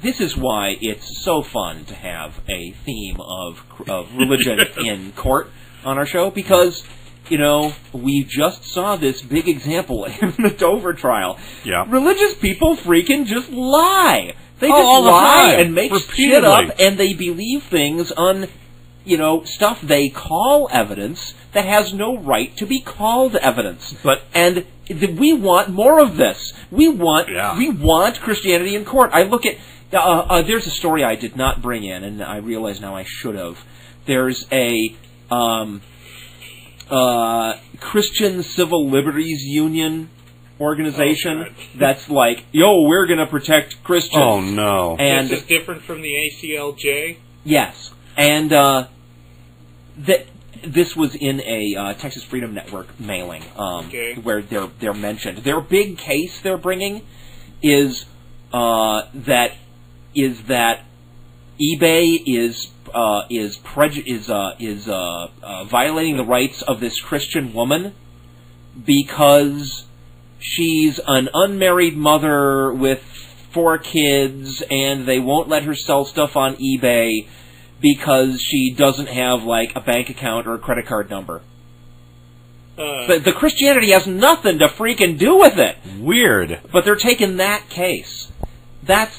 this is why it's so fun to have a theme of religion in court on our show, because, you know, we just saw this big example in the Dover trial. Yeah. Religious people freaking just lie. They just all the lie time. and make shit up, and they believe things on, you know, stuff they call evidence that has no right to be called evidence. And we want more of this. We want Christianity in court. I look at there's a story I did not bring in, and I realize now I should have. There's a Christian Civil Liberties Union organization that's like, yo, we're going to protect Christians. Oh, no. And this is different from the ACLJ? Yes. And this was in a Texas Freedom Network mailing where they're mentioned. Their big case they're bringing is that eBay is violating the rights of this Christian woman because she's an unmarried mother with 4 kids, and they won't let her sell stuff on eBay because she doesn't have, like, a bank account or a credit card number. The Christianity has nothing to freaking do with it. Weird. But they're taking that case. That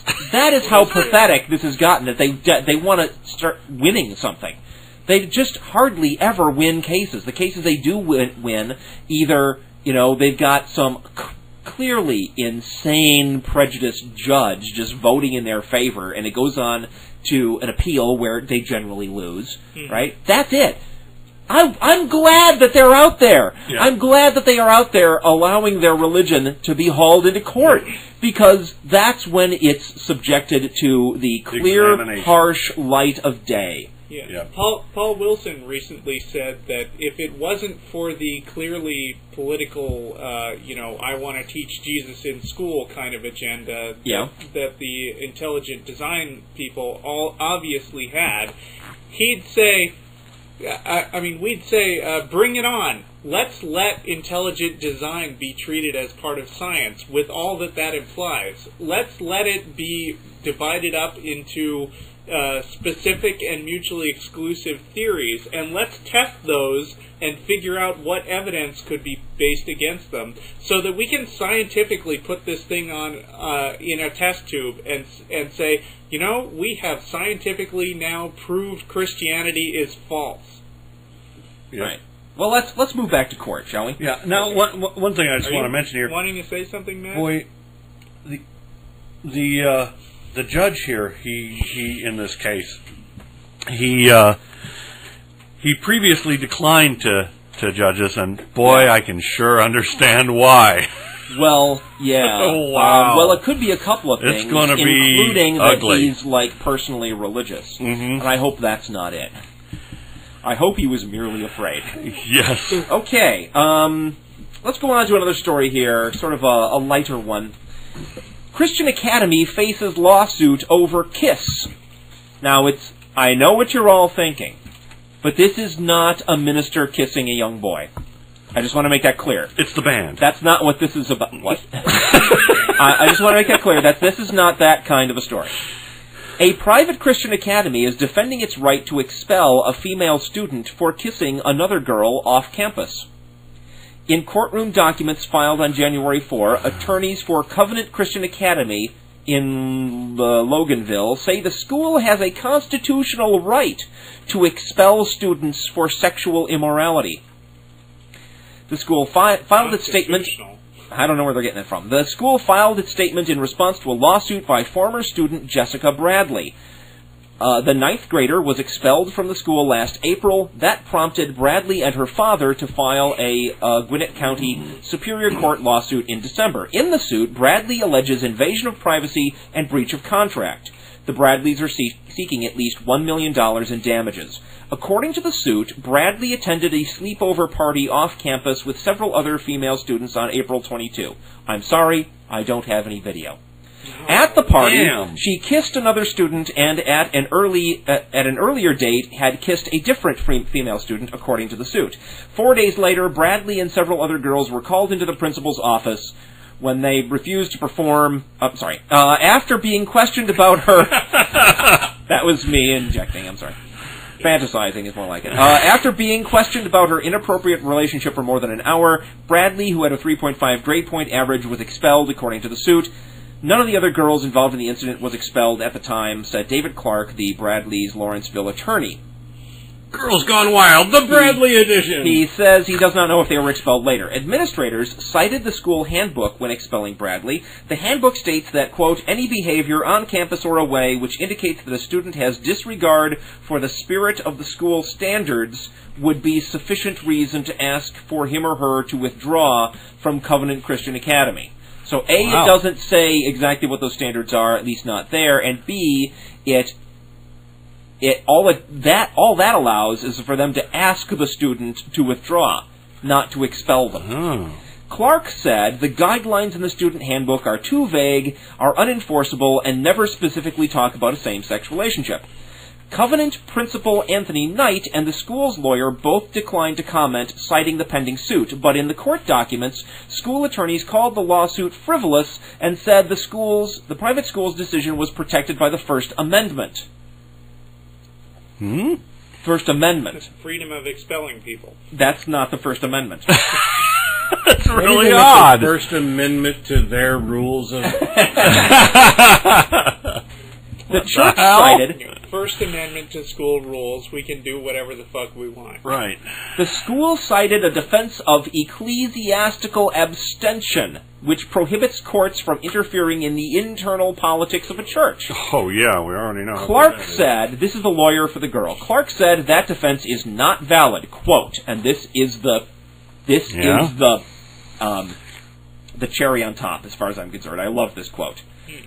is how pathetic this has gotten, that they want to start winning something. They just hardly ever win cases. The cases they do win, either, you know, they've got some clearly insane prejudiced judge just voting in their favor, and it goes on to an appeal where they generally lose, right? That's it. I'm glad that they're out there. Yeah. I'm glad that they are out there allowing their religion to be hauled into court, because that's when it's subjected to the clear, harsh light of day. Yeah. Yeah. Paul Wilson recently said that if it wasn't for the clearly political, I want to teach Jesus in school kind of agenda that the intelligent design people all obviously had, he'd say, we'd say, bring it on. Let's let intelligent design be treated as part of science with all that implies. Let's let it be divided up into specific and mutually exclusive theories, and let's test those and figure out what evidence could be based against them, so that we can scientifically put this thing on in a test tube and say, you know, we have scientifically now proved Christianity is false. Yeah. Right. Well, let's move back to court, shall we? Yeah. Now, one thing I just want to mention here. Wanting to say something, Matt? Boy, the judge here, he in this case, he previously declined to judge us, and boy, I can sure understand why. Well, yeah. Oh, wow. Well, it could be a couple of things, it's going to be including ugly. That he's, like, personally religious. Mm-hmm. And I hope that's not it. I hope he was merely afraid. Yes. Okay, let's go on to another story here, sort of a lighter one. Christian Academy faces lawsuit over Kiss. Now, I know what you're all thinking, but this is not a minister kissing a young boy. I just want to make that clear. It's the band. That's not what this is about. What? I just want to make that clear, that this is not that kind of a story. A private Christian academy is defending its right to expel a female student for kissing another girl off campus. In courtroom documents filed on January 4, attorneys for Covenant Christian Academy in Loganville say the school has a constitutional right to expel students for sexual immorality. The school filed its statement. I don't know where they're getting it from. The school filed its statement in response to a lawsuit by former student Jessica Bradley. The 9th grader was expelled from the school last April. That prompted Bradley and her father to file a Gwinnett County Superior Court lawsuit in December. In the suit, Bradley alleges invasion of privacy and breach of contract. The Bradleys are seeking at least $1 million in damages. According to the suit, Bradley attended a sleepover party off campus with several other female students on April 22. I'm sorry, I don't have any video. At the party, she kissed another student, and at an earlier date had kissed a different female student, according to the suit. 4 days later, Bradley and several other girls were called into the principal's office, when they refused to perform... after being questioned about her... That was me injecting, I'm sorry. Fantasizing is more like it. After being questioned about her inappropriate relationship for more than an hour, Bradley, who had a 3.5 grade point average, was expelled, according to the suit. None of the other girls involved in the incident was expelled at the time, said David Clark, the Bradley's Lawrenceville attorney. Girls Gone Wild, the Bradley edition! He says he does not know if they were expelled later. Administrators cited the school handbook when expelling Bradley. The handbook states that, quote, any behavior on campus or away which indicates that a student has disregard for the spirit of the school standards would be sufficient reason to ask for him or her to withdraw from Covenant Christian Academy. So A, It doesn't say exactly what those standards are, at least not there, and B, all that allows is for them to ask the student to withdraw, not to expel them. Oh. Clark said the guidelines in the student handbook are too vague, are unenforceable, and never specifically talk about a same-sex relationship. Covenant principal Anthony Knight and the school's lawyer both declined to comment, citing the pending suit, but in the court documents, school attorneys called the lawsuit frivolous and said the private school's decision was protected by the First Amendment. First Amendment. Freedom of expelling people. That's not the First Amendment. That's really odd. The First Amendment to their rules of... The church cited... First Amendment to school rules, we can do whatever the fuck we want. Right. The school cited a defense of ecclesiastical abstention, which prohibits courts from interfering in the internal politics of a church. Oh, yeah, we already know. Clark said, this is the lawyer for the girl, Clark said that defense is not valid, quote, and this is the cherry on top, as far as I'm concerned. I love this quote.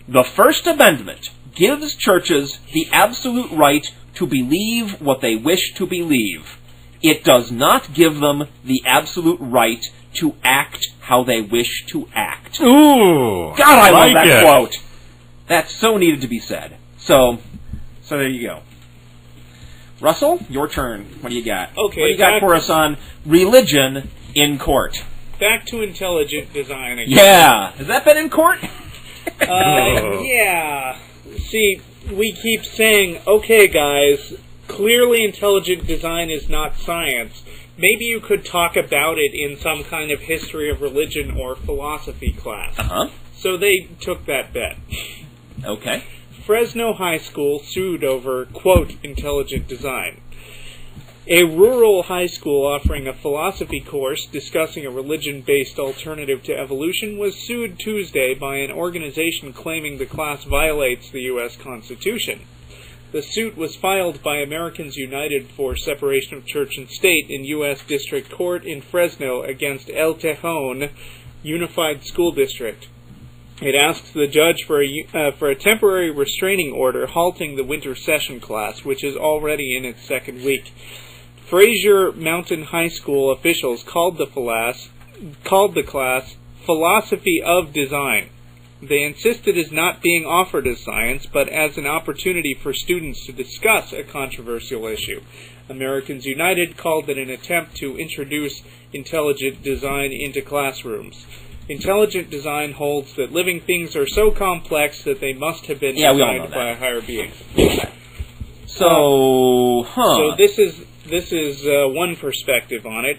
The First Amendment gives churches the absolute right to believe what they wish to believe. It does not give them the absolute right to act how they wish to act. Ooh! God, I love like that it. quote. That so needed to be said. So there you go. Russell, your turn. What do you got? Okay, what do you got for us on religion in court? Back to intelligent design again. Yeah. Has that been in court? Yeah. See, we keep saying, okay, guys, clearly intelligent design is not science. Maybe you could talk about it in some kind of history of religion or philosophy class. Uh-huh. So they took that bet. Okay. Fresno High School sued over, quote, intelligent design. A rural high school offering a philosophy course discussing a religion-based alternative to evolution was sued Tuesday by an organization claiming the class violates the U.S. Constitution. The suit was filed by Americans United for Separation of Church and State in U.S. District Court in Fresno against El Tejon Unified School District. It asks the judge for a temporary restraining order halting the winter session class, which is already in its second week. Fraser Mountain High School officials called the class Philosophy of Design. They insist it is not being offered as science, but as an opportunity for students to discuss a controversial issue. Americans United called it an attempt to introduce intelligent design into classrooms. Intelligent design holds that living things are so complex that they must have been designed by a higher being. So this is one perspective on it.